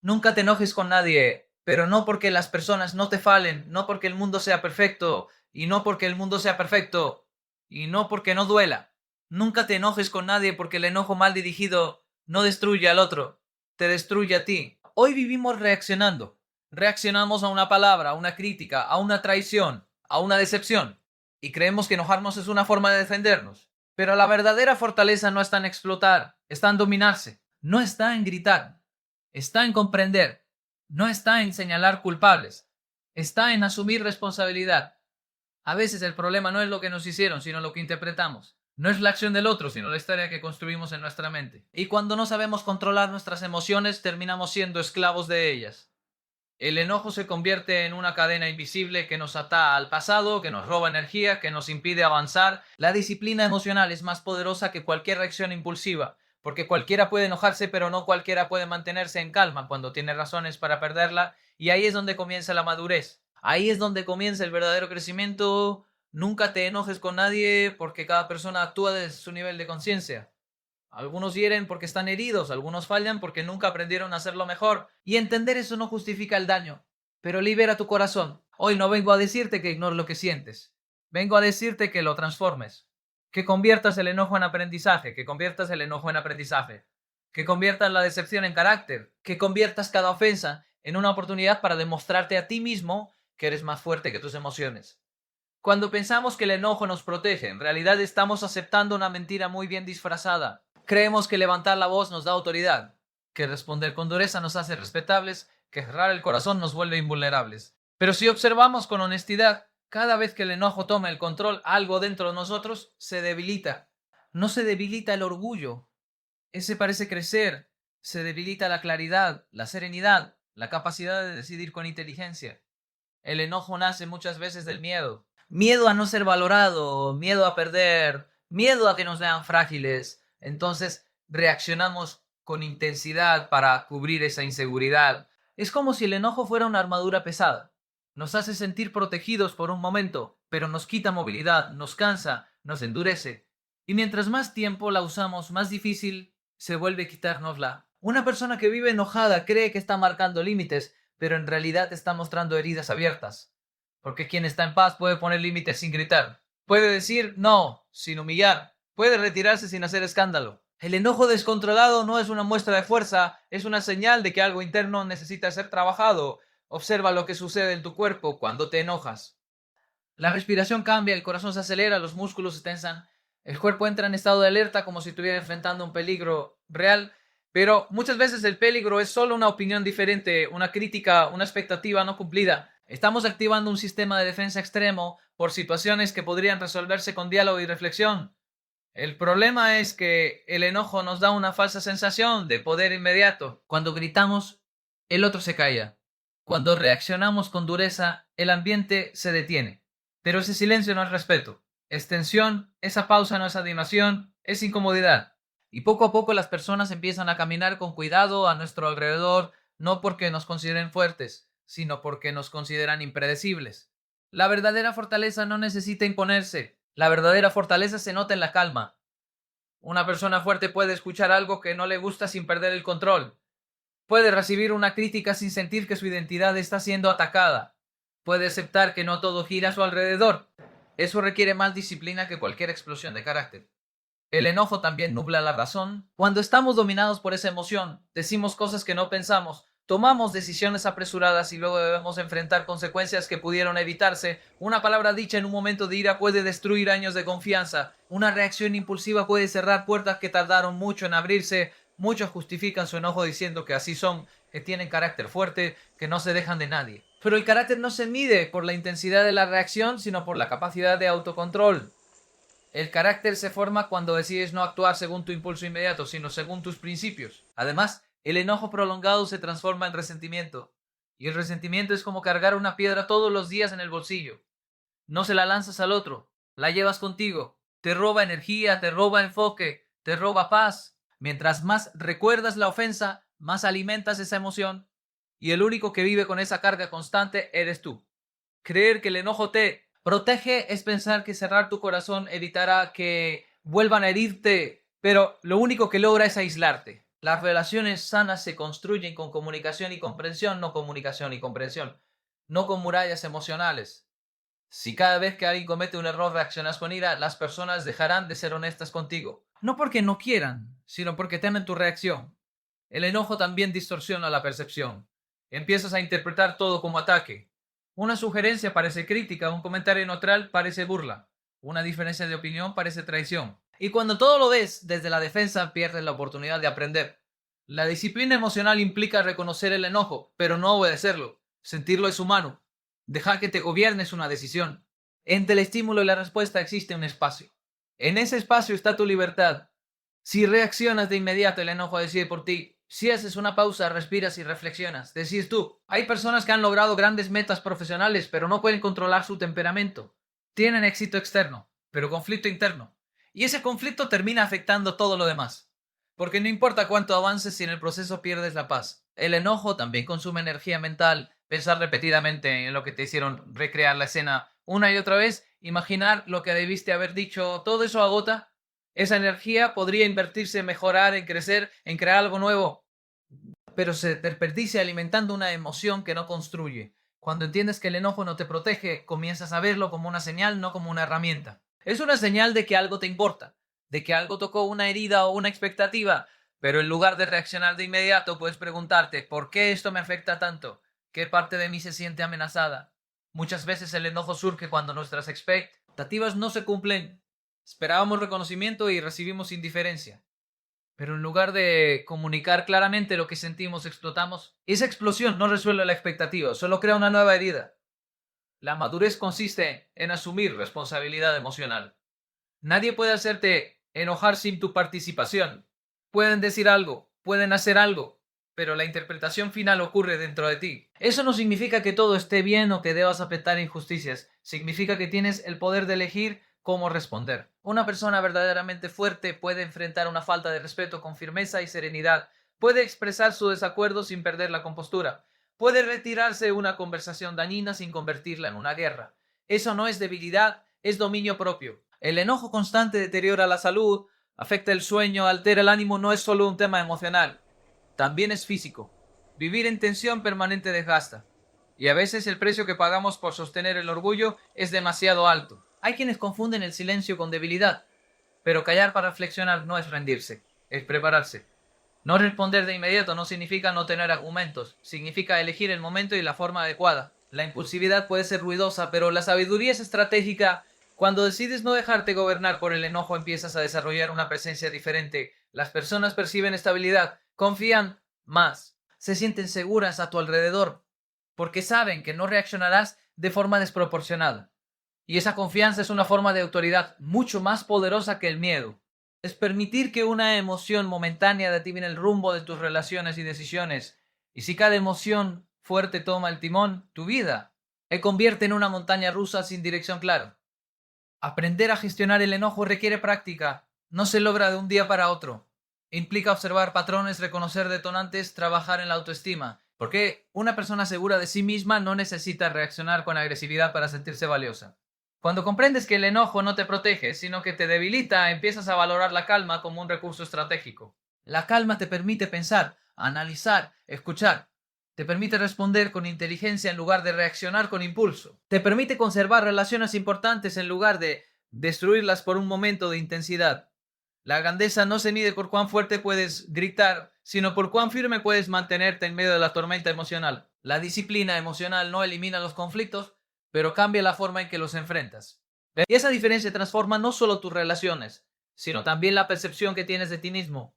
Nunca te enojes con nadie, pero no porque las personas no te falen, no porque el mundo sea perfecto, y no porque el mundo sea perfecto, y no porque no duela. Nunca te enojes con nadie porque el enojo mal dirigido no destruye al otro, te destruye a ti. Hoy vivimos reaccionando. Reaccionamos a una palabra, a una crítica, a una traición, a una decepción, y creemos que enojarnos es una forma de defendernos. Pero la verdadera fortaleza no está en explotar, está en dominarse, no está en gritar, está en comprender, no está en señalar culpables, está en asumir responsabilidad. A veces el problema no es lo que nos hicieron, sino lo que interpretamos. No es la acción del otro, sino la historia que construimos en nuestra mente. Y cuando no sabemos controlar nuestras emociones, terminamos siendo esclavos de ellas. El enojo se convierte en una cadena invisible que nos ata al pasado, que nos roba energía, que nos impide avanzar. La disciplina emocional es más poderosa que cualquier reacción impulsiva, porque cualquiera puede enojarse, pero no cualquiera puede mantenerse en calma cuando tiene razones para perderla, y ahí es donde comienza la madurez. Ahí es donde comienza el verdadero crecimiento. Nunca te enojes con nadie porque cada persona actúa desde su nivel de conciencia. Algunos hieren porque están heridos, algunos fallan porque nunca aprendieron a hacerlo mejor. Y entender eso no justifica el daño, pero libera tu corazón. Hoy no vengo a decirte que ignores lo que sientes. Vengo a decirte que lo transformes. Que conviertas el enojo en aprendizaje, que conviertas el enojo en aprendizaje. Que conviertas la decepción en carácter. Que conviertas cada ofensa en una oportunidad para demostrarte a ti mismo que eres más fuerte que tus emociones. Cuando pensamos que el enojo nos protege, en realidad estamos aceptando una mentira muy bien disfrazada. Creemos que levantar la voz nos da autoridad, que responder con dureza nos hace respetables, que cerrar el corazón nos vuelve invulnerables. Pero si observamos con honestidad, cada vez que el enojo toma el control, algo dentro de nosotros se debilita. No se debilita el orgullo, ese parece crecer, se debilita la claridad, la serenidad, la capacidad de decidir con inteligencia. El enojo nace muchas veces del miedo. Miedo a no ser valorado, miedo a perder, miedo a que nos vean frágiles. Entonces reaccionamos con intensidad para cubrir esa inseguridad. Es como si el enojo fuera una armadura pesada. Nos hace sentir protegidos por un momento, pero nos quita movilidad, nos cansa, nos endurece. Y mientras más tiempo la usamos, más difícil se vuelve quitárnosla. Una persona que vive enojada cree que está marcando límites, pero en realidad está mostrando heridas abiertas. Porque quien está en paz puede poner límites sin gritar. Puede decir no, sin humillar. Puede retirarse sin hacer escándalo. El enojo descontrolado no es una muestra de fuerza, es una señal de que algo interno necesita ser trabajado. Observa lo que sucede en tu cuerpo cuando te enojas. La respiración cambia, el corazón se acelera, los músculos se tensan, el cuerpo entra en estado de alerta como si estuviera enfrentando un peligro real, pero muchas veces el peligro es solo una opinión diferente, una crítica, una expectativa no cumplida. Estamos activando un sistema de defensa extremo por situaciones que podrían resolverse con diálogo y reflexión. El problema es que el enojo nos da una falsa sensación de poder inmediato. Cuando gritamos, el otro se calla. Cuando reaccionamos con dureza, el ambiente se detiene. Pero ese silencio no es respeto. Es tensión, esa pausa no es animación, es incomodidad. Y poco a poco las personas empiezan a caminar con cuidado a nuestro alrededor, no porque nos consideren fuertes, sino porque nos consideran impredecibles. La verdadera fortaleza no necesita imponerse. La verdadera fortaleza se nota en la calma. Una persona fuerte puede escuchar algo que no le gusta sin perder el control. Puede recibir una crítica sin sentir que su identidad está siendo atacada. Puede aceptar que no todo gira a su alrededor. Eso requiere más disciplina que cualquier explosión de carácter. El enojo también nubla la razón. Cuando estamos dominados por esa emoción, decimos cosas que no pensamos, tomamos decisiones apresuradas y luego debemos enfrentar consecuencias que pudieron evitarse. Una palabra dicha en un momento de ira puede destruir años de confianza. Una reacción impulsiva puede cerrar puertas que tardaron mucho en abrirse. Muchos justifican su enojo diciendo que así son, que tienen carácter fuerte, que no se dejan de nadie. Pero el carácter no se mide por la intensidad de la reacción, sino por la capacidad de autocontrol. El carácter se forma cuando decides no actuar según tu impulso inmediato, sino según tus principios. Además, el enojo prolongado se transforma en resentimiento. Y el resentimiento es como cargar una piedra todos los días en el bolsillo. No se la lanzas al otro, la llevas contigo. Te roba energía, te roba enfoque, te roba paz. Mientras más recuerdas la ofensa, más alimentas esa emoción. Y el único que vive con esa carga constante eres tú. Creer que el enojo te protege es pensar que cerrar tu corazón evitará que vuelvan a herirte, pero lo único que logra es aislarte. Las relaciones sanas se construyen con comunicación y comprensión, no comunicación y comprensión, no con murallas emocionales. Si cada vez que alguien comete un error reaccionas con ira, las personas dejarán de ser honestas contigo. No porque no quieran, sino porque temen tu reacción. El enojo también distorsiona la percepción. Empiezas a interpretar todo como ataque. Una sugerencia parece crítica, un comentario neutral parece burla. Una diferencia de opinión parece traición. Y cuando todo lo ves desde la defensa, pierdes la oportunidad de aprender. La disciplina emocional implica reconocer el enojo, pero no obedecerlo. Sentirlo es humano. Dejar que te gobierne es una decisión. Entre el estímulo y la respuesta existe un espacio. En ese espacio está tu libertad. Si reaccionas de inmediato, el enojo decide por ti. Si haces una pausa, respiras y reflexionas. Decís tú, hay personas que han logrado grandes metas profesionales, pero no pueden controlar su temperamento. Tienen éxito externo, pero conflicto interno. Y ese conflicto termina afectando todo lo demás. Porque no importa cuánto avances si en el proceso pierdes la paz. El enojo también consume energía mental. Pensar repetidamente en lo que te hicieron recrear la escena una y otra vez, imaginar lo que debiste haber dicho, todo eso agota. Esa energía podría invertirse en mejorar, en crecer, en crear algo nuevo, pero se desperdicia alimentando una emoción que no construye. Cuando entiendes que el enojo no te protege, comienzas a verlo como una señal, no como una herramienta. Es una señal de que algo te importa, de que algo tocó una herida o una expectativa, pero en lugar de reaccionar de inmediato, puedes preguntarte, ¿por qué esto me afecta tanto? ¿Qué parte de mí se siente amenazada? Muchas veces el enojo surge cuando nuestras expectativas no se cumplen. Esperábamos reconocimiento y recibimos indiferencia. Pero en lugar de comunicar claramente lo que sentimos, explotamos. Esa explosión no resuelve la expectativa, solo crea una nueva herida. La madurez consiste en asumir responsabilidad emocional. Nadie puede hacerte enojar sin tu participación. Pueden decir algo, pueden hacer algo, pero la interpretación final ocurre dentro de ti. Eso no significa que todo esté bien o que debas aceptar injusticias. Significa que tienes el poder de elegir cómo responder. Una persona verdaderamente fuerte puede enfrentar una falta de respeto con firmeza y serenidad. Puede expresar su desacuerdo sin perder la compostura. Puede retirarse de una conversación dañina sin convertirla en una guerra. Eso no es debilidad, es dominio propio. El enojo constante deteriora la salud, afecta el sueño, altera el ánimo, no es solo un tema emocional, también es físico. Vivir en tensión permanente desgasta. Y a veces el precio que pagamos por sostener el orgullo es demasiado alto. Hay quienes confunden el silencio con debilidad, pero callar para reflexionar no es rendirse, es prepararse. No responder de inmediato no significa no tener argumentos, significa elegir el momento y la forma adecuada. La impulsividad puede ser ruidosa, pero la sabiduría es estratégica. Cuando decides no dejarte gobernar por el enojo, empiezas a desarrollar una presencia diferente. Las personas perciben estabilidad, confían más, se sienten seguras a tu alrededor, porque saben que no reaccionarás de forma desproporcionada. Y esa confianza es una forma de autoridad mucho más poderosa que el miedo. Es permitir que una emoción momentánea determine el rumbo de tus relaciones y decisiones. Y si cada emoción fuerte toma el timón, tu vida se convierte en una montaña rusa sin dirección clara. Aprender a gestionar el enojo requiere práctica. No se logra de un día para otro. Implica observar patrones, reconocer detonantes, trabajar en la autoestima. Porque una persona segura de sí misma no necesita reaccionar con agresividad para sentirse valiosa. Cuando comprendes que el enojo no te protege, sino que te debilita, empiezas a valorar la calma como un recurso estratégico. La calma te permite pensar, analizar, escuchar. Te permite responder con inteligencia en lugar de reaccionar con impulso. Te permite conservar relaciones importantes en lugar de destruirlas por un momento de intensidad. La grandeza no se mide por cuán fuerte puedes gritar, sino por cuán firme puedes mantenerte en medio de la tormenta emocional. La disciplina emocional no elimina los conflictos, pero cambia la forma en que los enfrentas. Y esa diferencia transforma no solo tus relaciones, sino también la percepción que tienes de ti mismo.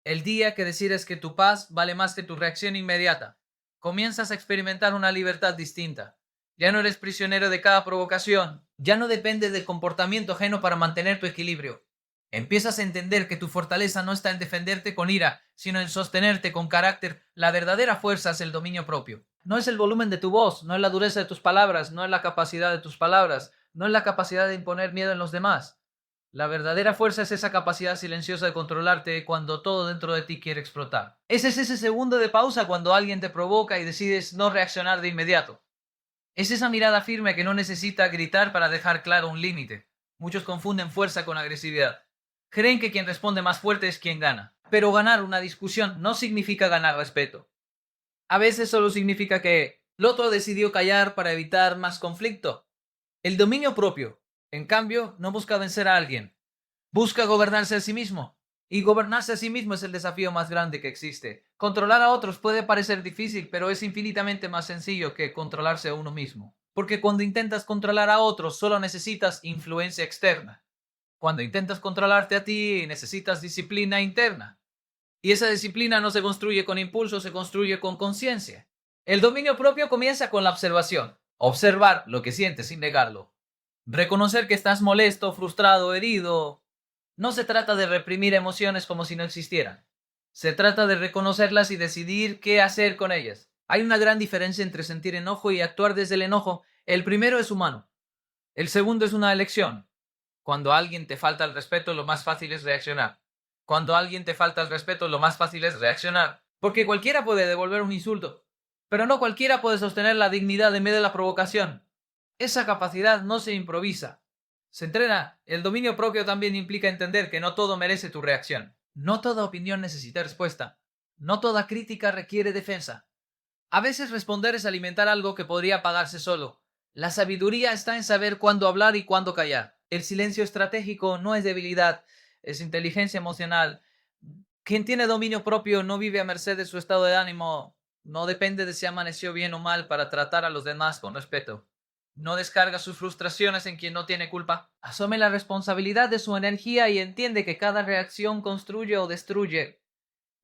El día que decides que tu paz vale más que tu reacción inmediata, comienzas a experimentar una libertad distinta. Ya no eres prisionero de cada provocación, ya no dependes del comportamiento ajeno para mantener tu equilibrio. Empiezas a entender que tu fortaleza no está en defenderte con ira, sino en sostenerte con carácter. La verdadera fuerza es el dominio propio. No es el volumen de tu voz, no es la dureza de tus palabras, no es la capacidad de tus palabras, no es la capacidad de imponer miedo en los demás. La verdadera fuerza es esa capacidad silenciosa de controlarte cuando todo dentro de ti quiere explotar. Es ese segundo de pausa cuando alguien te provoca y decides no reaccionar de inmediato. Es esa mirada firme que no necesita gritar para dejar claro un límite. Muchos confunden fuerza con agresividad. Creen que quien responde más fuerte es quien gana. Pero ganar una discusión no significa ganar respeto. A veces solo significa que el otro decidió callar para evitar más conflicto. El dominio propio, en cambio, no busca vencer a alguien. Busca gobernarse a sí mismo. Y gobernarse a sí mismo es el desafío más grande que existe. Controlar a otros puede parecer difícil, pero es infinitamente más sencillo que controlarse a uno mismo. Porque cuando intentas controlar a otros, solo necesitas influencia externa. Cuando intentas controlarte a ti, necesitas disciplina interna. Y esa disciplina no se construye con impulso, se construye con conciencia. El dominio propio comienza con la observación. Observar lo que sientes sin negarlo. Reconocer que estás molesto, frustrado, herido. No se trata de reprimir emociones como si no existieran. Se trata de reconocerlas y decidir qué hacer con ellas. Hay una gran diferencia entre sentir enojo y actuar desde el enojo. El primero es humano. El segundo es una elección. Cuando a alguien te falta el respeto, lo más fácil es reaccionar. Cuando a alguien te falta el respeto, lo más fácil es reaccionar. Porque cualquiera puede devolver un insulto, pero no cualquiera puede sostener la dignidad en medio de la provocación. Esa capacidad no se improvisa. Se entrena. El dominio propio también implica entender que no todo merece tu reacción. No toda opinión necesita respuesta. No toda crítica requiere defensa. A veces responder es alimentar algo que podría apagarse solo. La sabiduría está en saber cuándo hablar y cuándo callar. El silencio estratégico no es debilidad, es inteligencia emocional. Quien tiene dominio propio no vive a merced de su estado de ánimo, no depende de si amaneció bien o mal para tratar a los demás con respeto. No descarga sus frustraciones en quien no tiene culpa. Asume la responsabilidad de su energía y entiende que cada reacción construye o destruye.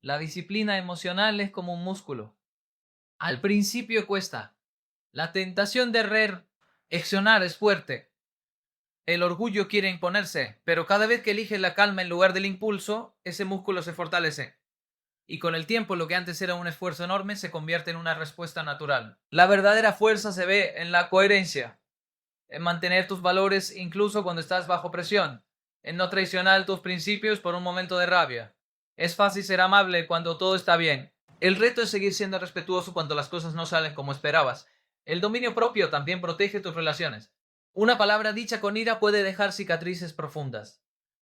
La disciplina emocional es como un músculo. Al principio cuesta. La tentación de reaccionar es fuerte. El orgullo quiere imponerse, pero cada vez que eliges la calma en lugar del impulso, ese músculo se fortalece. Y con el tiempo lo que antes era un esfuerzo enorme se convierte en una respuesta natural. La verdadera fuerza se ve en la coherencia, en mantener tus valores incluso cuando estás bajo presión, en no traicionar tus principios por un momento de rabia. Es fácil ser amable cuando todo está bien. El reto es seguir siendo respetuoso cuando las cosas no salen como esperabas. El dominio propio también protege tus relaciones. Una palabra dicha con ira puede dejar cicatrices profundas.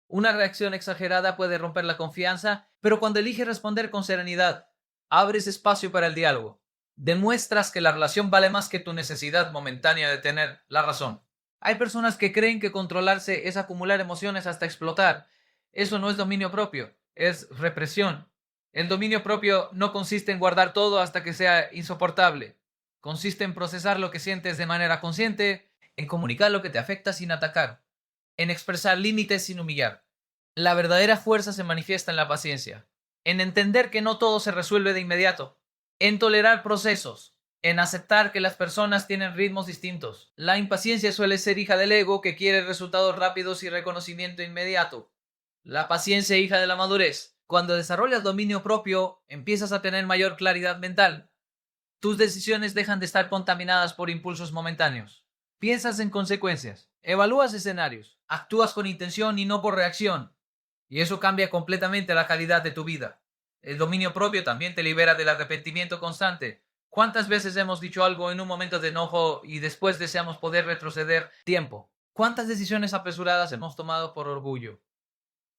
Una reacción exagerada puede romper la confianza, pero cuando eliges responder con serenidad, abres espacio para el diálogo. Demuestras que la relación vale más que tu necesidad momentánea de tener la razón. Hay personas que creen que controlarse es acumular emociones hasta explotar. Eso no es dominio propio, es represión. El dominio propio no consiste en guardar todo hasta que sea insoportable. Consiste en procesar lo que sientes de manera consciente, en comunicar lo que te afecta sin atacar, en expresar límites sin humillar. La verdadera fuerza se manifiesta en la paciencia, en entender que no todo se resuelve de inmediato, en tolerar procesos, en aceptar que las personas tienen ritmos distintos. La impaciencia suele ser hija del ego que quiere resultados rápidos y reconocimiento inmediato. La paciencia hija de la madurez. Cuando desarrollas dominio propio, empiezas a tener mayor claridad mental. Tus decisiones dejan de estar contaminadas por impulsos momentáneos. Piensas en consecuencias, evalúas escenarios, actúas con intención y no por reacción. Y eso cambia completamente la calidad de tu vida. El dominio propio también te libera del arrepentimiento constante. ¿Cuántas veces hemos dicho algo en un momento de enojo y después deseamos poder retroceder tiempo? ¿Cuántas decisiones apresuradas hemos tomado por orgullo?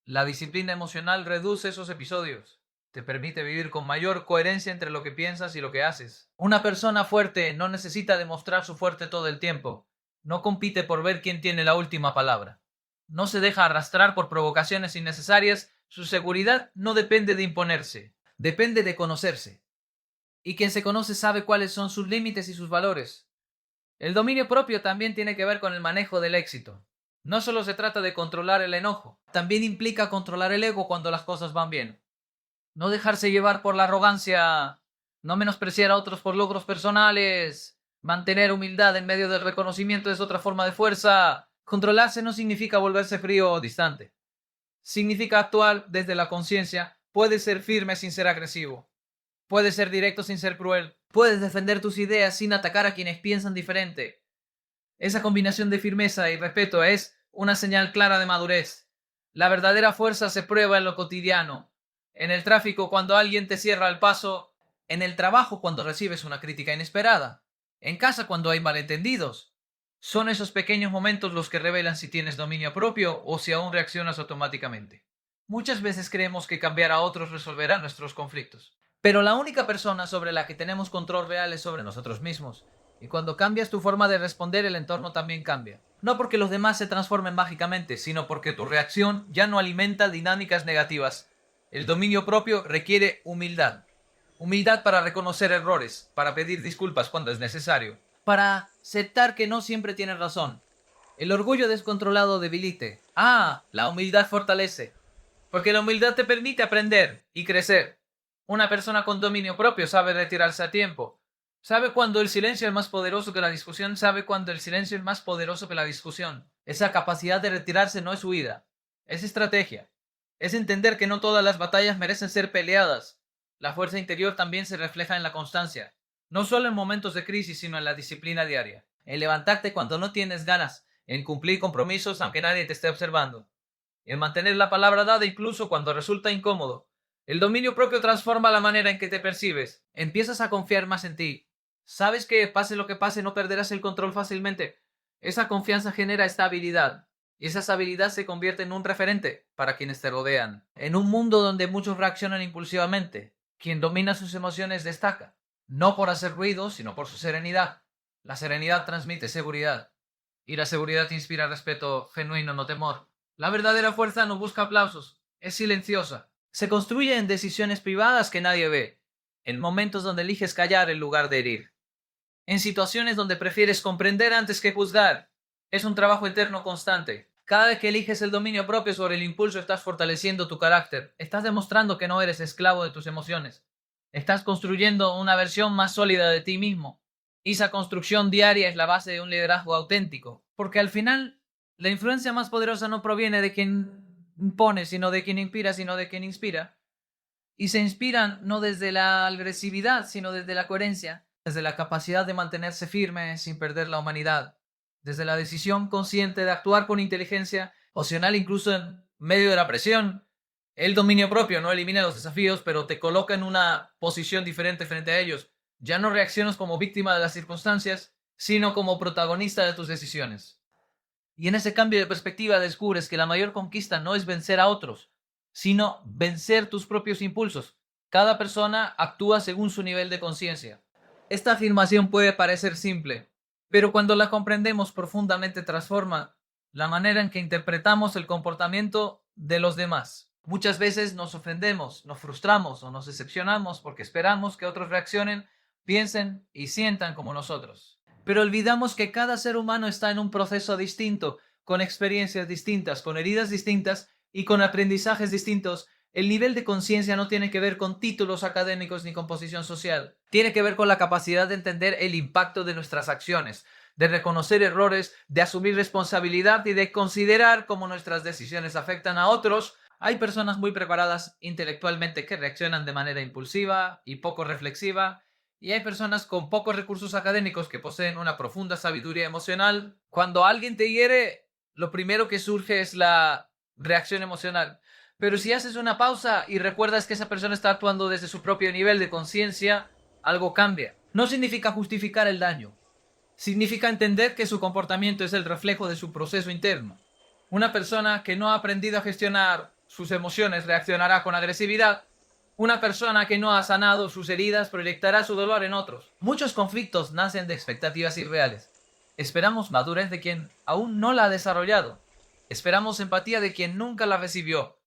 La disciplina emocional reduce esos episodios. Te permite vivir con mayor coherencia entre lo que piensas y lo que haces. Una persona fuerte no necesita demostrar su fuerte todo el tiempo. No compite por ver quién tiene la última palabra. No se deja arrastrar por provocaciones innecesarias. Su seguridad no depende de imponerse, depende de conocerse. Y quien se conoce sabe cuáles son sus límites y sus valores. El dominio propio también tiene que ver con el manejo del éxito. No solo se trata de controlar el enojo, también implica controlar el ego cuando las cosas van bien. No dejarse llevar por la arrogancia, no menospreciar a otros por logros personales, mantener humildad en medio del reconocimiento es otra forma de fuerza. Controlarse no significa volverse frío o distante. Significa actuar desde la conciencia. Puedes ser firme sin ser agresivo. Puedes ser directo sin ser cruel. Puedes defender tus ideas sin atacar a quienes piensan diferente. Esa combinación de firmeza y respeto es una señal clara de madurez. La verdadera fuerza se prueba en lo cotidiano. En el tráfico cuando alguien te cierra el paso. En el trabajo cuando recibes una crítica inesperada. En casa cuando hay malentendidos. Son esos pequeños momentos los que revelan si tienes dominio propio o si aún reaccionas automáticamente. Muchas veces creemos que cambiar a otros resolverá nuestros conflictos. Pero la única persona sobre la que tenemos control real es sobre nosotros mismos. Y cuando cambias tu forma de responder, el entorno también cambia. No porque los demás se transformen mágicamente, sino porque tu reacción ya no alimenta dinámicas negativas. El dominio propio requiere humildad. Humildad para reconocer errores, para pedir disculpas cuando es necesario, para aceptar que no siempre tienes razón. El orgullo descontrolado debilite. La humildad fortalece. Porque la humildad te permite aprender y crecer. Una persona con dominio propio sabe retirarse a tiempo. Sabe cuando el silencio es más poderoso que la discusión. Sabe cuando el silencio es más poderoso que la discusión. Esa capacidad de retirarse no es huida. Es estrategia. Es entender que no todas las batallas merecen ser peleadas. La fuerza interior también se refleja en la constancia. No solo en momentos de crisis, sino en la disciplina diaria. En levantarte cuando no tienes ganas. En cumplir compromisos aunque nadie te esté observando. En mantener la palabra dada incluso cuando resulta incómodo. El dominio propio transforma la manera en que te percibes. Empiezas a confiar más en ti. Sabes que pase lo que pase no perderás el control fácilmente. Esa confianza genera estabilidad. Y esa estabilidad se convierte en un referente para quienes te rodean. En un mundo donde muchos reaccionan impulsivamente, quien domina sus emociones destaca. No por hacer ruido, sino por su serenidad. La serenidad transmite seguridad. Y la seguridad inspira respeto genuino, no temor. La verdadera fuerza no busca aplausos, es silenciosa. Se construye en decisiones privadas que nadie ve, en momentos donde eliges callar en lugar de herir, en situaciones donde prefieres comprender antes que juzgar. Es un trabajo interno constante. Cada vez que eliges el dominio propio sobre el impulso, estás fortaleciendo tu carácter. Estás demostrando que no eres esclavo de tus emociones. Estás construyendo una versión más sólida de ti mismo. Y esa construcción diaria es la base de un liderazgo auténtico. Porque al final, la influencia más poderosa no proviene de quien impone, sino de quien inspira, sino de quien inspira. Y se inspiran no desde la agresividad, sino desde la coherencia, desde la capacidad de mantenerse firme sin perder la humanidad, desde la decisión consciente de actuar con inteligencia opcional incluso en medio de la presión. El dominio propio no elimina los desafíos, pero te coloca en una posición diferente frente a ellos. Ya no reaccionas como víctima de las circunstancias, sino como protagonista de tus decisiones. Y en ese cambio de perspectiva descubres que la mayor conquista no es vencer a otros, sino vencer tus propios impulsos. Cada persona actúa según su nivel de conciencia. Esta afirmación puede parecer simple, pero cuando la comprendemos profundamente transforma la manera en que interpretamos el comportamiento de los demás. Muchas veces nos ofendemos, nos frustramos o nos decepcionamos porque esperamos que otros reaccionen, piensen y sientan como nosotros. Pero olvidamos que cada ser humano está en un proceso distinto, con experiencias distintas, con heridas distintas y con aprendizajes distintos. El nivel de conciencia no tiene que ver con títulos académicos ni con posición social. Tiene que ver con la capacidad de entender el impacto de nuestras acciones, de reconocer errores, de asumir responsabilidad y de considerar cómo nuestras decisiones afectan a otros. Hay personas muy preparadas intelectualmente que reaccionan de manera impulsiva y poco reflexiva, y hay personas con pocos recursos académicos que poseen una profunda sabiduría emocional. Cuando alguien te hiere, lo primero que surge es la reacción emocional. Pero si haces una pausa y recuerdas que esa persona está actuando desde su propio nivel de conciencia, algo cambia. No significa justificar el daño. Significa entender que su comportamiento es el reflejo de su proceso interno. Una persona que no ha aprendido a gestionar sus emociones reaccionará con agresividad. Una persona que no ha sanado sus heridas proyectará su dolor en otros. Muchos conflictos nacen de expectativas irreales. Esperamos madurez de quien aún no la ha desarrollado. Esperamos empatía de quien nunca la recibió.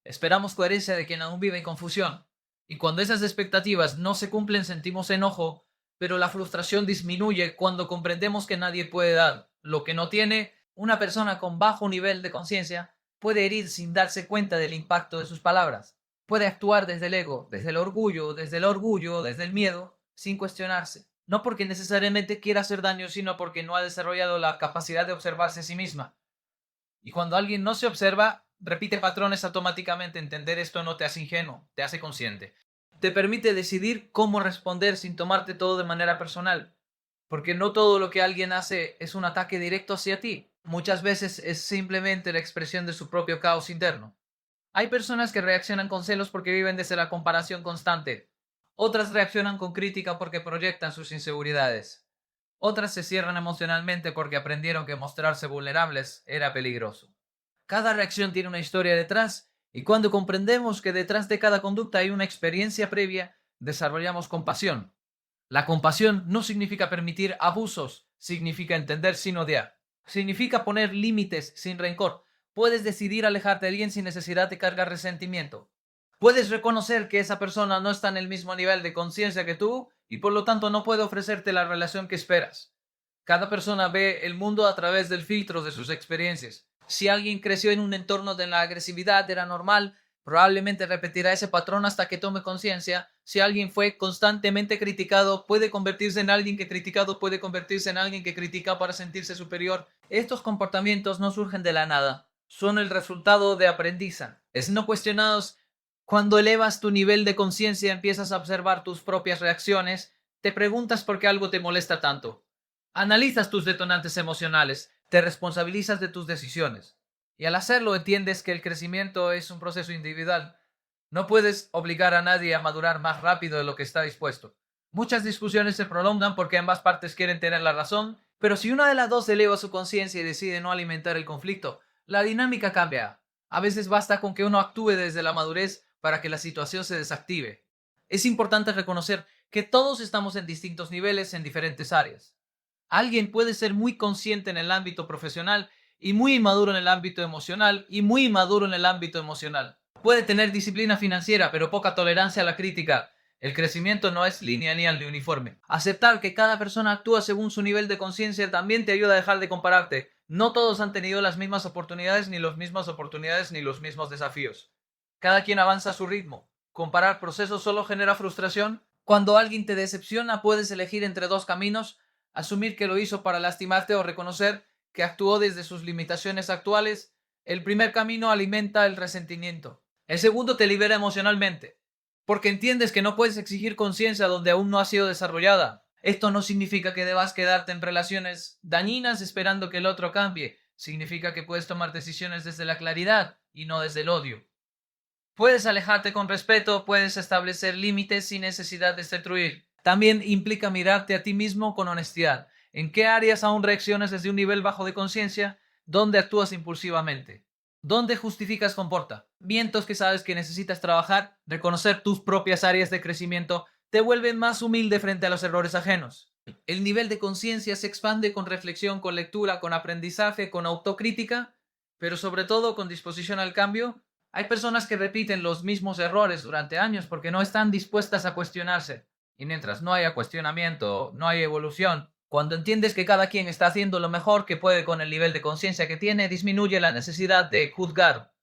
Esperamos coherencia de quien aún vive en confusión. Y cuando esas expectativas no se cumplen, sentimos enojo, pero la frustración disminuye cuando comprendemos que nadie puede dar lo que no tiene. Una persona con bajo nivel de conciencia puede herir sin darse cuenta del impacto de sus palabras. Puede actuar desde el ego, desde el orgullo, desde el miedo, sin cuestionarse. No porque necesariamente quiera hacer daño, sino porque no ha desarrollado la capacidad de observarse a sí misma. Y cuando alguien no se observa, repite patrones automáticamente. Entender esto no te hace ingenuo, te hace consciente. Te permite decidir cómo responder sin tomarte todo de manera personal. Porque no todo lo que alguien hace es un ataque directo hacia ti. Muchas veces es simplemente la expresión de su propio caos interno. Hay personas que reaccionan con celos porque viven desde la comparación constante. Otras reaccionan con crítica porque proyectan sus inseguridades. Otras se cierran emocionalmente porque aprendieron que mostrarse vulnerables era peligroso. Cada reacción tiene una historia detrás Y cuando comprendemos que detrás de cada conducta hay una experiencia previa, desarrollamos compasión. La compasión no significa permitir abusos, significa entender sin odiar. Significa poner límites sin rencor. Puedes decidir alejarte de alguien sin necesidad de cargar resentimiento. Puedes reconocer que esa persona no está en el mismo nivel de conciencia que tú y por lo tanto no puede ofrecerte la relación que esperas. Cada persona ve el mundo a través del filtro de sus experiencias. Si alguien creció en un entorno de la agresividad era normal, probablemente repetirá ese patrón hasta que tome conciencia. Si alguien fue constantemente criticado, puede convertirse en alguien que criticado puede convertirse en alguien que critica para sentirse superior. Estos comportamientos no surgen de la nada, son el resultado de aprendizaje. Es no cuestionados. Cuando elevas tu nivel de conciencia, empiezas a observar tus propias reacciones, te preguntas por qué algo te molesta tanto. Analizas tus detonantes emocionales, te responsabilizas de tus decisiones. Y al hacerlo entiendes que el crecimiento es un proceso individual. No puedes obligar a nadie a madurar más rápido de lo que está dispuesto. Muchas discusiones se prolongan porque ambas partes quieren tener la razón, pero si una de las dos eleva su conciencia y decide no alimentar el conflicto, la dinámica cambia. A veces basta con que uno actúe desde la madurez para que la situación se desactive. Es importante reconocer que todos estamos en distintos niveles en diferentes áreas. Alguien puede ser muy consciente en el ámbito profesional y muy inmaduro en el ámbito emocional y muy inmaduro en el ámbito emocional. Puede tener disciplina financiera pero poca tolerancia a la crítica. El crecimiento no es lineal ni uniforme. Aceptar que cada persona actúa según su nivel de conciencia también te ayuda a dejar de compararte. No todos han tenido las mismas oportunidades, ni los mismos desafíos. Cada quien avanza a su ritmo. Comparar procesos solo genera frustración. Cuando alguien te decepciona, puedes elegir entre dos caminos: asumir que lo hizo para lastimarte o reconocer que actuó desde sus limitaciones actuales. El primer camino alimenta el resentimiento. El segundo te libera emocionalmente, porque entiendes que no puedes exigir conciencia donde aún no ha sido desarrollada. Esto no significa que debas quedarte en relaciones dañinas esperando que el otro cambie. Significa que puedes tomar decisiones desde la claridad y no desde el odio. Puedes alejarte con respeto, puedes establecer límites sin necesidad de destruir. También implica mirarte a ti mismo con honestidad. ¿En qué áreas aún reaccionas desde un nivel bajo de conciencia? ¿Dónde actúas impulsivamente? ¿Dónde justificas comportamientos que sabes que necesitas trabajar? Reconocer tus propias áreas de crecimiento te vuelve más humilde frente a los errores ajenos. El nivel de conciencia se expande con reflexión, con lectura, con aprendizaje, con autocrítica, pero sobre todo con disposición al cambio. Hay personas que repiten los mismos errores durante años porque no están dispuestas a cuestionarse. Y mientras no haya cuestionamiento, no hay evolución. Cuando entiendes que cada quien está haciendo lo mejor que puede con el nivel de conciencia que tiene, disminuye la necesidad de juzgar.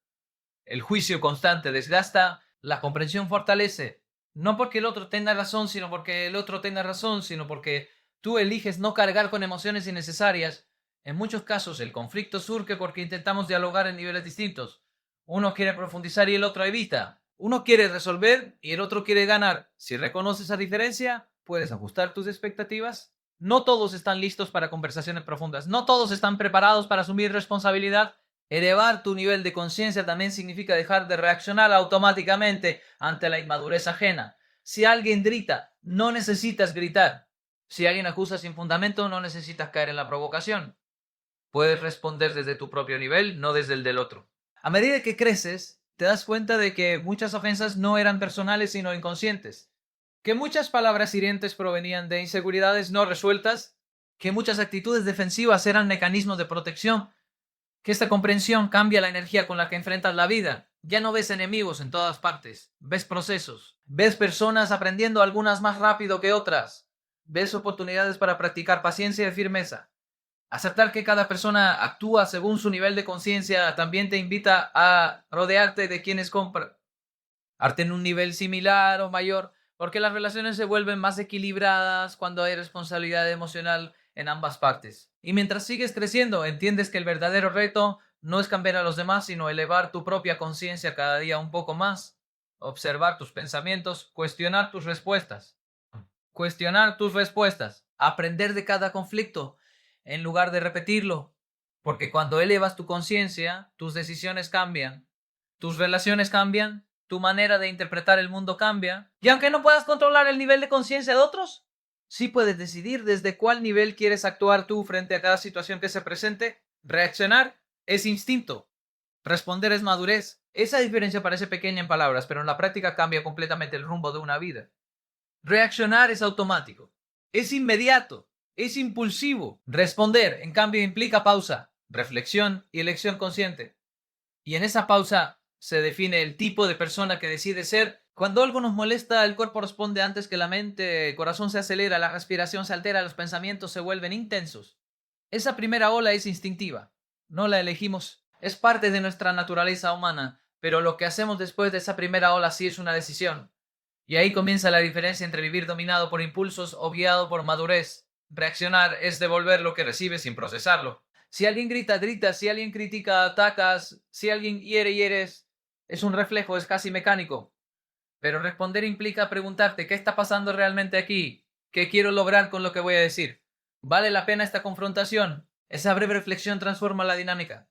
El juicio constante desgasta, la comprensión fortalece. No porque el otro tenga razón, sino porque el otro tenga razón, sino porque tú eliges no cargar con emociones innecesarias. En muchos casos el conflicto surge porque intentamos dialogar en niveles distintos. Uno quiere profundizar y el otro evita. Uno quiere resolver y el otro quiere ganar. Si reconoces esa diferencia, puedes ajustar tus expectativas. No todos están listos para conversaciones profundas. No todos están preparados para asumir responsabilidad. Elevar tu nivel de conciencia también significa dejar de reaccionar automáticamente ante la inmadurez ajena. Si alguien grita, no necesitas gritar. Si alguien acusa sin fundamento, no necesitas caer en la provocación. Puedes responder desde tu propio nivel, no desde el del otro. A medida que creces, te das cuenta de que muchas ofensas no eran personales sino inconscientes, que muchas palabras hirientes provenían de inseguridades no resueltas, que muchas actitudes defensivas eran mecanismos de protección, que esta comprensión cambia la energía con la que enfrentas la vida. Ya no ves enemigos en todas partes, ves procesos, ves personas aprendiendo algunas más rápido que otras, ves oportunidades para practicar paciencia y firmeza. Aceptar que cada persona actúa según su nivel de conciencia también te invita a rodearte de quienes comparten en un nivel similar o mayor, porque las relaciones se vuelven más equilibradas cuando hay responsabilidad emocional en ambas partes. Y mientras sigues creciendo, entiendes que el verdadero reto no es cambiar a los demás, sino elevar tu propia conciencia cada día un poco más, observar tus pensamientos, cuestionar tus respuestas, aprender de cada conflicto en lugar de repetirlo, porque cuando elevas tu conciencia, tus decisiones cambian, tus relaciones cambian, tu manera de interpretar el mundo cambia, y aunque no puedas controlar el nivel de conciencia de otros, sí puedes decidir desde cuál nivel quieres actuar tú frente a cada situación que se presente. Reaccionar es instinto, Responder es madurez. Esa diferencia parece pequeña en palabras, pero en la práctica cambia completamente el rumbo de una vida. Reaccionar es automático, es inmediato, es impulsivo. Responder, en cambio, implica pausa, reflexión y elección consciente. Y en esa pausa se define el tipo de persona que decide ser. Cuando algo nos molesta, el cuerpo responde antes que la mente, el corazón se acelera, la respiración se altera, los pensamientos se vuelven intensos. Esa primera ola es instintiva, no la elegimos, es parte de nuestra naturaleza humana, pero lo que hacemos después de esa primera ola sí es una decisión. Y ahí comienza la diferencia entre vivir dominado por impulsos o guiado por madurez. Reaccionar es devolver lo que recibes sin procesarlo. Si alguien grita, gritas. Si alguien critica, atacas. Si alguien hiere, hieres. Es un reflejo, es casi mecánico. Pero responder implica preguntarte, ¿qué está pasando realmente aquí? ¿Qué quiero lograr con lo que voy a decir? ¿Vale la pena esta confrontación? Esa breve reflexión transforma la dinámica.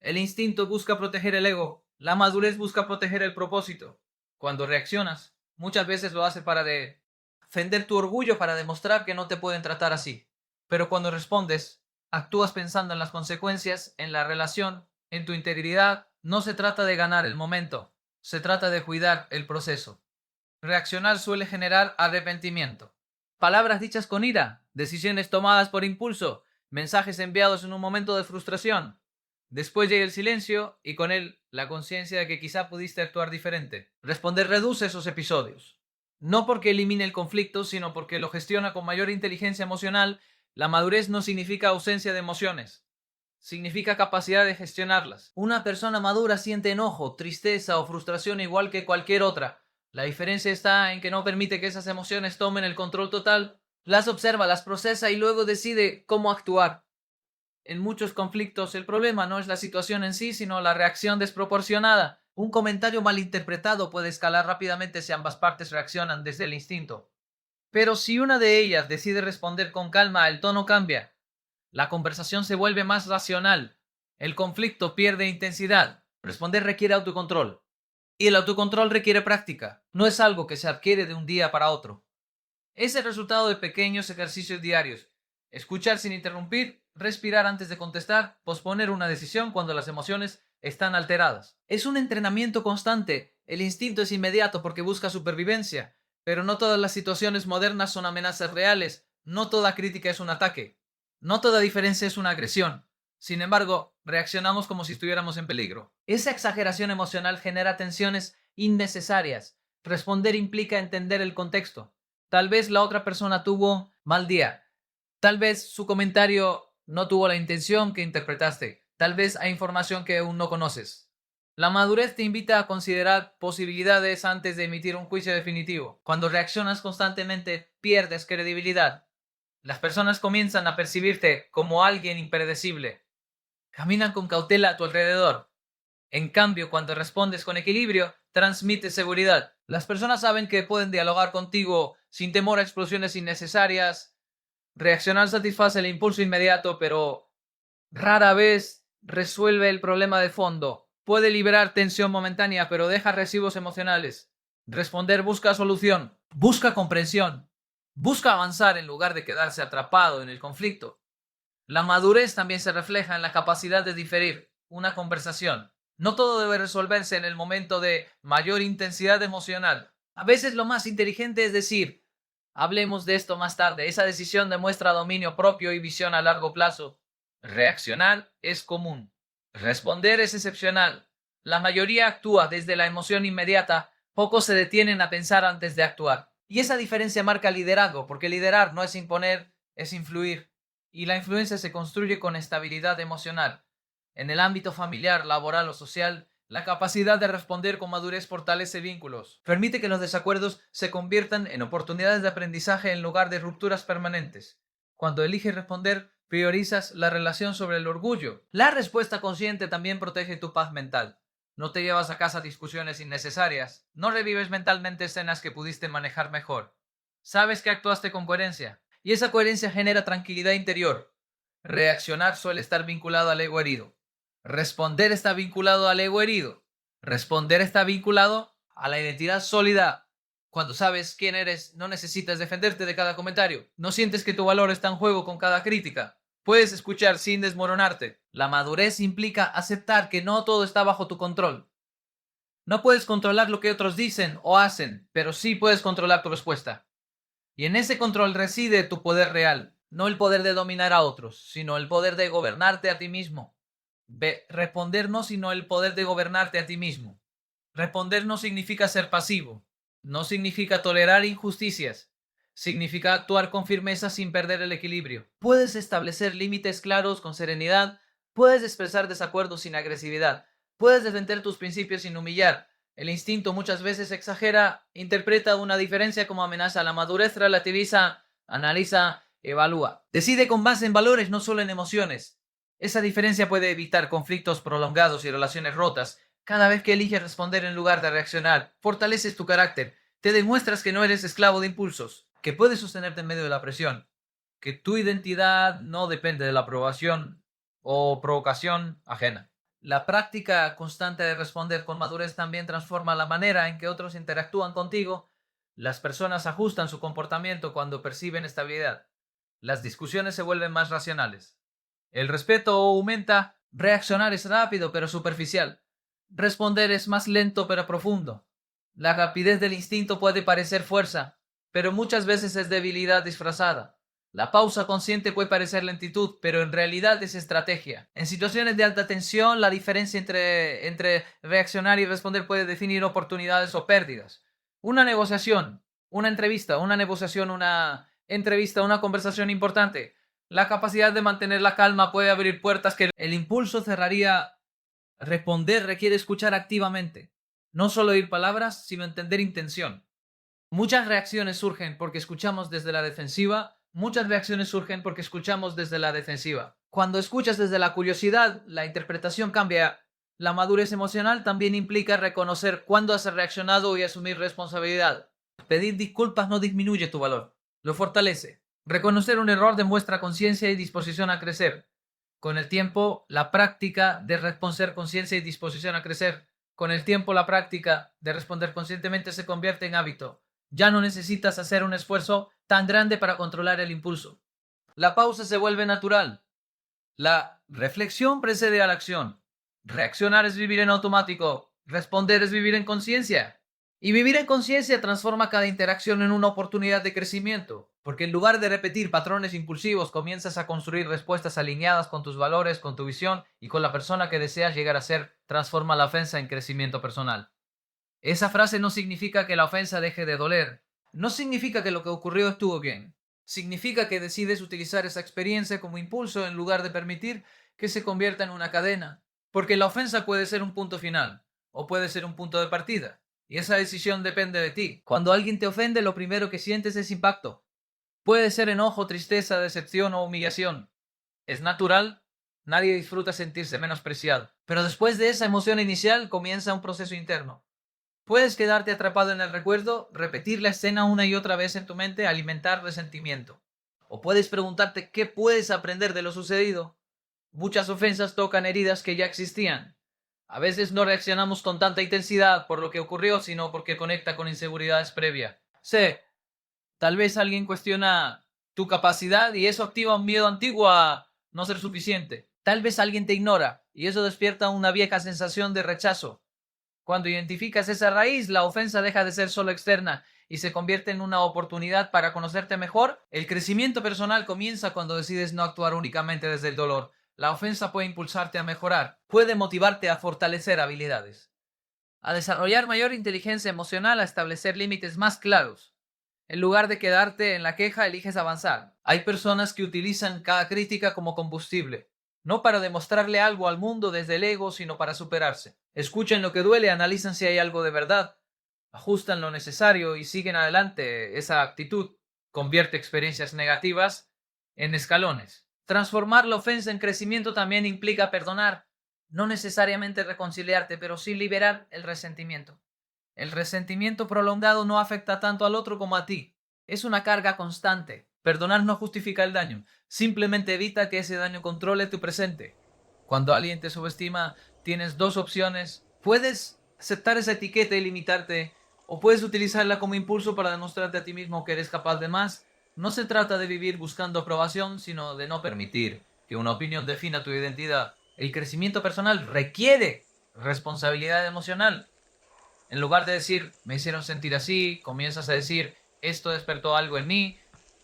El instinto busca proteger el ego. La madurez busca proteger el propósito. Cuando reaccionas, muchas veces lo haces para defender tu orgullo, para demostrar que no te pueden tratar así. Pero cuando respondes, actúas pensando en las consecuencias, en la relación, en tu integridad. No se trata de ganar el momento, se trata de cuidar el proceso. Reaccionar suele generar arrepentimiento. Palabras dichas con ira, decisiones tomadas por impulso, mensajes enviados en un momento de frustración. Después llega el silencio y con él la conciencia de que quizá pudiste actuar diferente. Responder reduce esos episodios. No porque elimine el conflicto, sino porque lo gestiona con mayor inteligencia emocional. La madurez no significa ausencia de emociones. Significa capacidad de gestionarlas. Una persona madura siente enojo, tristeza o frustración igual que cualquier otra. La diferencia está en que no permite que esas emociones tomen el control total. Las observa, las procesa y luego decide cómo actuar. En muchos conflictos el problema no es la situación en sí, sino la reacción desproporcionada. Un comentario malinterpretado puede escalar rápidamente si ambas partes reaccionan desde el instinto. Pero si una de ellas decide responder con calma, el tono cambia. La conversación se vuelve más racional. El conflicto pierde intensidad. Responder requiere autocontrol. Y el autocontrol requiere práctica. No es algo que se adquiere de un día para otro. Es el resultado de pequeños ejercicios diarios. Escuchar sin interrumpir, respirar antes de contestar, posponer una decisión cuando las emociones están alteradas. Es un entrenamiento constante. El instinto es inmediato porque busca supervivencia, pero no todas las situaciones modernas son amenazas reales. No toda crítica es un ataque. No toda diferencia es una agresión. Sin embargo, reaccionamos como si estuviéramos en peligro. Esa exageración emocional genera tensiones innecesarias. Responder implica entender el contexto. Tal vez la otra persona tuvo mal día. Tal vez su comentario no tuvo la intención que interpretaste. Tal vez hay información que aún no conoces. La madurez te invita a considerar posibilidades antes de emitir un juicio definitivo. Cuando reaccionas constantemente, pierdes credibilidad. Las personas comienzan a percibirte como alguien impredecible. Caminan con cautela a tu alrededor. En cambio, cuando respondes con equilibrio, transmites seguridad. Las personas saben que pueden dialogar contigo sin temor a explosiones innecesarias. Reaccionar satisface el impulso inmediato, pero rara vez resuelve el problema de fondo. Puede liberar tensión momentánea, pero deja residuos emocionales. Responder busca solución, busca comprensión, busca avanzar en lugar de quedarse atrapado en el conflicto. La madurez también se refleja en la capacidad de diferir una conversación. No todo debe resolverse en el momento de mayor intensidad emocional. A veces lo más inteligente es decir, hablemos de esto más tarde. Esa decisión demuestra dominio propio y visión a largo plazo. Reaccionar es común. Responder es excepcional. La mayoría actúa desde la emoción inmediata. Pocos se detienen a pensar antes de actuar. Y esa diferencia marca liderazgo, porque liderar no es imponer, es influir. Y la influencia se construye con estabilidad emocional. En el ámbito familiar, laboral o social, la capacidad de responder con madurez fortalece vínculos. Permite que los desacuerdos se conviertan en oportunidades de aprendizaje en lugar de rupturas permanentes. Cuando eliges responder, priorizas la relación sobre el orgullo. La respuesta consciente también protege tu paz mental. No te llevas a casa discusiones innecesarias. No revives mentalmente escenas que pudiste manejar mejor. Sabes que actuaste con coherencia. Y esa coherencia genera tranquilidad interior. Reaccionar suele estar vinculado al ego herido. Responder está vinculado al ego herido. Responder está vinculado a la identidad sólida. Cuando sabes quién eres, no necesitas defenderte de cada comentario. No sientes que tu valor está en juego con cada crítica. Puedes escuchar sin desmoronarte. La madurez implica aceptar que no todo está bajo tu control. No puedes controlar lo que otros dicen o hacen, pero sí puedes controlar tu respuesta. Y en ese control reside tu poder real, no el poder de dominar a otros, sino el poder de gobernarte a ti mismo. Responder no, sino el poder de gobernarte a ti mismo. Responder no significa ser pasivo, no significa tolerar injusticias, significa actuar con firmeza sin perder el equilibrio. Puedes establecer límites claros con serenidad, puedes expresar desacuerdos sin agresividad, puedes defender tus principios sin humillar. El instinto muchas veces exagera, interpreta una diferencia como amenaza. La madurez relativiza, analiza, evalúa. Decide con base en valores, no solo en emociones. Esa diferencia puede evitar conflictos prolongados y relaciones rotas. Cada vez que eliges responder en lugar de reaccionar, fortaleces tu carácter. Te demuestras que no eres esclavo de impulsos, que puedes sostenerte en medio de la presión, que tu identidad no depende de la aprobación o provocación ajena. La práctica constante de responder con madurez también transforma la manera en que otros interactúan contigo. Las personas ajustan su comportamiento cuando perciben estabilidad. Las discusiones se vuelven más racionales. El respeto aumenta, reaccionar es rápido pero superficial. Responder es más lento pero profundo. La rapidez del instinto puede parecer fuerza, pero muchas veces es debilidad disfrazada. La pausa consciente puede parecer lentitud, pero en realidad es estrategia. En situaciones de alta tensión, la diferencia entre reaccionar y responder puede definir oportunidades o pérdidas. Una negociación, una entrevista, una conversación importante. La capacidad de mantener la calma puede abrir puertas que el impulso cerraría. Responder requiere escuchar activamente, no solo oír palabras, sino entender intención. Muchas reacciones surgen porque escuchamos desde la defensiva, Cuando escuchas desde la curiosidad, la interpretación cambia. La madurez emocional también implica reconocer cuándo has reaccionado y asumir responsabilidad. Pedir disculpas no disminuye tu valor, lo fortalece. Reconocer un error demuestra conciencia y disposición a crecer. Con el tiempo, la práctica de responder conciencia y disposición a crecer. Con el tiempo, la práctica de responder conscientemente se convierte en hábito. Ya no necesitas hacer un esfuerzo tan grande para controlar el impulso. La pausa se vuelve natural. La reflexión precede a la acción. Reaccionar es vivir en automático. Responder es vivir en conciencia. Y vivir en conciencia transforma cada interacción en una oportunidad de crecimiento, porque en lugar de repetir patrones impulsivos, comienzas a construir respuestas alineadas con tus valores, con tu visión y con la persona que deseas llegar a ser. Transforma la ofensa en crecimiento personal. Esa frase no significa que la ofensa deje de doler. No significa que lo que ocurrió estuvo bien. Significa que decides utilizar esa experiencia como impulso en lugar de permitir que se convierta en una cadena. Porque la ofensa puede ser un punto final o puede ser un punto de partida. Y esa decisión depende de ti. Cuando alguien te ofende, lo primero que sientes es impacto. Puede ser enojo, tristeza, decepción o humillación. Es natural. Nadie disfruta sentirse menospreciado. Pero después de esa emoción inicial comienza un proceso interno. Puedes quedarte atrapado en el recuerdo, repetir la escena una y otra vez en tu mente, alimentar resentimiento. O puedes preguntarte qué puedes aprender de lo sucedido. Muchas ofensas tocan heridas que ya existían. A veces no reaccionamos con tanta intensidad por lo que ocurrió, sino porque conecta con inseguridades previas. Sé, tal vez alguien cuestiona tu capacidad y eso activa un miedo antiguo a no ser suficiente. Tal vez alguien te ignora y eso despierta una vieja sensación de rechazo. Cuando identificas esa raíz, la ofensa deja de ser solo externa y se convierte en una oportunidad para conocerte mejor. El crecimiento personal comienza cuando decides no actuar únicamente desde el dolor. La ofensa puede impulsarte a mejorar, puede motivarte a fortalecer habilidades, a desarrollar mayor inteligencia emocional, a establecer límites más claros. En lugar de quedarte en la queja, eliges avanzar. Hay personas que utilizan cada crítica como combustible, no para demostrarle algo al mundo desde el ego, sino para superarse. Escuchan lo que duele, analizan si hay algo de verdad, ajustan lo necesario y siguen adelante. Esa actitud convierte experiencias negativas en escalones. Transformar la ofensa en crecimiento también implica perdonar, no necesariamente reconciliarte, pero sí liberar el resentimiento. El resentimiento prolongado no afecta tanto al otro como a ti. Es una carga constante. Perdonar no justifica el daño, simplemente evita que ese daño controle tu presente. Cuando alguien te subestima, tienes dos opciones. Puedes aceptar esa etiqueta y limitarte, o puedes utilizarla como impulso para demostrarte a ti mismo que eres capaz de más. No se trata de vivir buscando aprobación, sino de no permitir que una opinión defina tu identidad. El crecimiento personal requiere responsabilidad emocional. En lugar de decir, me hicieron sentir así, comienzas a decir, esto despertó algo en mí.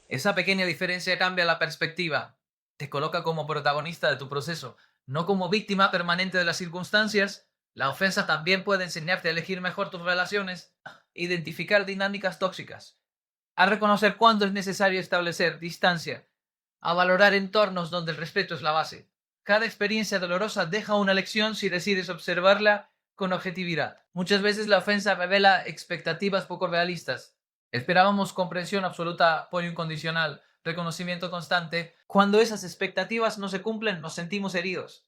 Esa pequeña diferencia cambia la perspectiva. Te coloca como protagonista de tu proceso, no como víctima permanente de las circunstancias. La ofensa también puede enseñarte a elegir mejor tus relaciones, identificar dinámicas tóxicas, a reconocer cuándo es necesario establecer distancia, a valorar entornos donde el respeto es la base. Cada experiencia dolorosa deja una lección si decides observarla con objetividad. Muchas veces la ofensa revela expectativas poco realistas. Esperábamos comprensión absoluta, apoyo incondicional, reconocimiento constante. Cuando esas expectativas no se cumplen, nos sentimos heridos.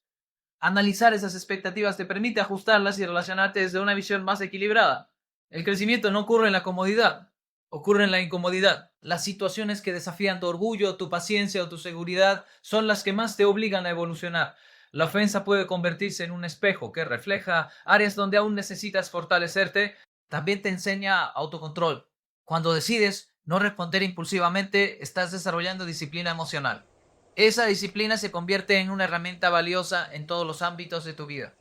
Analizar esas expectativas te permite ajustarlas y relacionarte desde una visión más equilibrada. El crecimiento no ocurre en la comodidad, ocurre en la incomodidad. Las situaciones que desafían tu orgullo, tu paciencia o tu seguridad son las que más te obligan a evolucionar. La ofensa puede convertirse en un espejo que refleja áreas donde aún necesitas fortalecerte. También te enseña autocontrol. Cuando decides no responder impulsivamente, estás desarrollando disciplina emocional. Esa disciplina se convierte en una herramienta valiosa en todos los ámbitos de tu vida.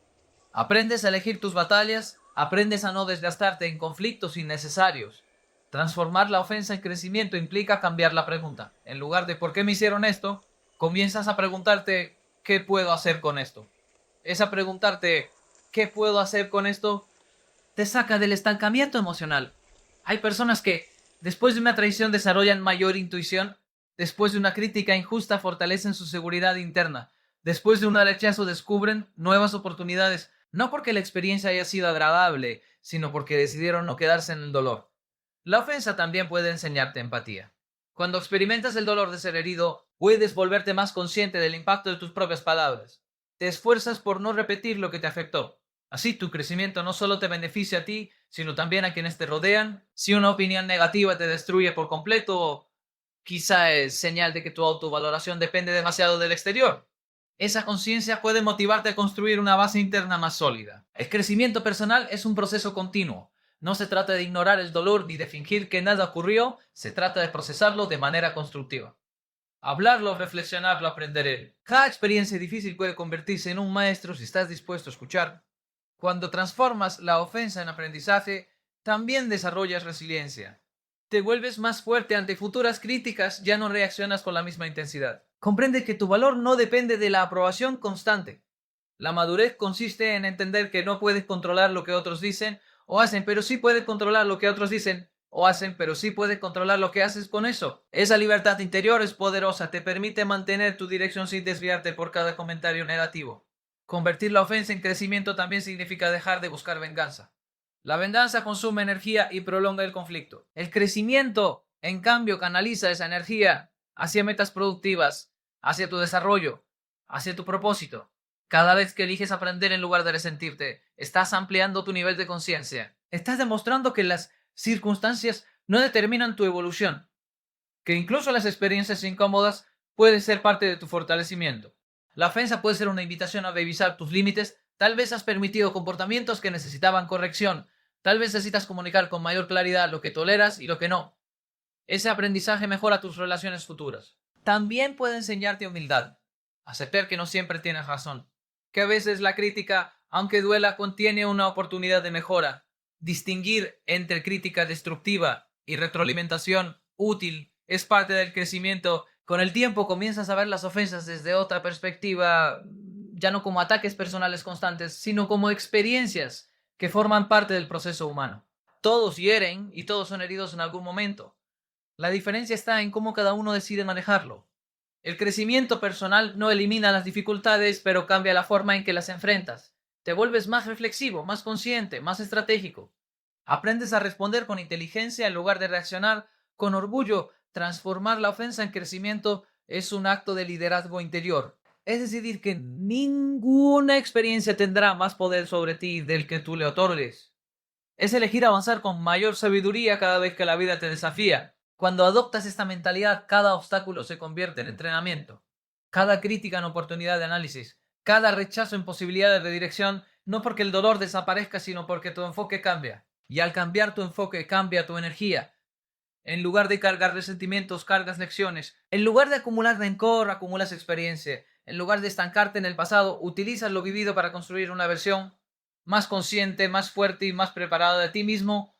Aprendes a elegir tus batallas, aprendes a no desgastarte en conflictos innecesarios. Transformar la ofensa en crecimiento implica cambiar la pregunta. En lugar de ¿por qué me hicieron esto?, comienzas a preguntarte ¿qué puedo hacer con esto? Esa preguntarte ¿qué puedo hacer con esto? Te saca del estancamiento emocional. Hay personas que después de una traición desarrollan mayor intuición, después de una crítica injusta fortalecen su seguridad interna, después de un rechazo descubren nuevas oportunidades, no porque la experiencia haya sido agradable, sino porque decidieron no quedarse en el dolor. La ofensa también puede enseñarte empatía. Cuando experimentas el dolor de ser herido, puedes volverte más consciente del impacto de tus propias palabras. Te esfuerzas por no repetir lo que te afectó. Así tu crecimiento no solo te beneficia a ti, sino también a quienes te rodean. Si una opinión negativa te destruye por completo, quizá es señal de que tu autovaloración depende demasiado del exterior. Esa conciencia puede motivarte a construir una base interna más sólida. El crecimiento personal es un proceso continuo. No se trata de ignorar el dolor ni de fingir que nada ocurrió, se trata de procesarlo de manera constructiva. Hablarlo, reflexionarlo, aprender él. Cada experiencia difícil puede convertirse en un maestro si estás dispuesto a escuchar. Cuando transformas la ofensa en aprendizaje, también desarrollas resiliencia. Te vuelves más fuerte ante futuras críticas, ya no reaccionas con la misma intensidad. Comprende que tu valor no depende de la aprobación constante. La madurez consiste en entender que no puedes controlar lo que otros dicen o hacen, pero sí puedes controlar lo que otros dicen o hacen, pero sí puedes controlar lo que haces con eso. Esa libertad interior es poderosa, te permite mantener tu dirección sin desviarte por cada comentario negativo. Convertir la ofensa en crecimiento también significa dejar de buscar venganza. La venganza consume energía y prolonga el conflicto. El crecimiento, en cambio, canaliza esa energía hacia metas productivas, hacia tu desarrollo, hacia tu propósito. Cada vez que eliges aprender en lugar de resentirte, estás ampliando tu nivel de conciencia. Estás demostrando que las circunstancias no determinan tu evolución, que incluso las experiencias incómodas pueden ser parte de tu fortalecimiento. La ofensa puede ser una invitación a revisar tus límites. Tal vez has permitido comportamientos que necesitaban corrección. Tal vez necesitas comunicar con mayor claridad lo que toleras y lo que no. Ese aprendizaje mejora tus relaciones futuras. También puede enseñarte humildad. Aceptar que no siempre tienes razón. Que a veces la crítica, aunque duela, contiene una oportunidad de mejora. Distinguir entre crítica destructiva y retroalimentación útil es parte del crecimiento. Con el tiempo comienzas a ver las ofensas desde otra perspectiva, ya no como ataques personales constantes, sino como experiencias que forman parte del proceso humano. Todos hieren y todos son heridos en algún momento. La diferencia está en cómo cada uno decide manejarlo. El crecimiento personal no elimina las dificultades, pero cambia la forma en que las enfrentas. Te vuelves más reflexivo, más consciente, más estratégico. Aprendes a responder con inteligencia en lugar de reaccionar con orgullo. Transformar la ofensa en crecimiento es un acto de liderazgo interior. Es decidir que ninguna experiencia tendrá más poder sobre ti del que tú le otorgues. Es elegir avanzar con mayor sabiduría cada vez que la vida te desafía. Cuando adoptas esta mentalidad, cada obstáculo se convierte en entrenamiento. Cada crítica en oportunidad de análisis. Cada rechazo en posibilidad de redirección, no porque el dolor desaparezca, sino porque tu enfoque cambia. Y al cambiar tu enfoque, cambia tu energía. En lugar de cargar resentimientos, cargas lecciones. En lugar de acumular rencor, acumulas experiencia. En lugar de estancarte en el pasado, utiliza lo vivido para construir una versión más consciente, más fuerte y más preparada de ti mismo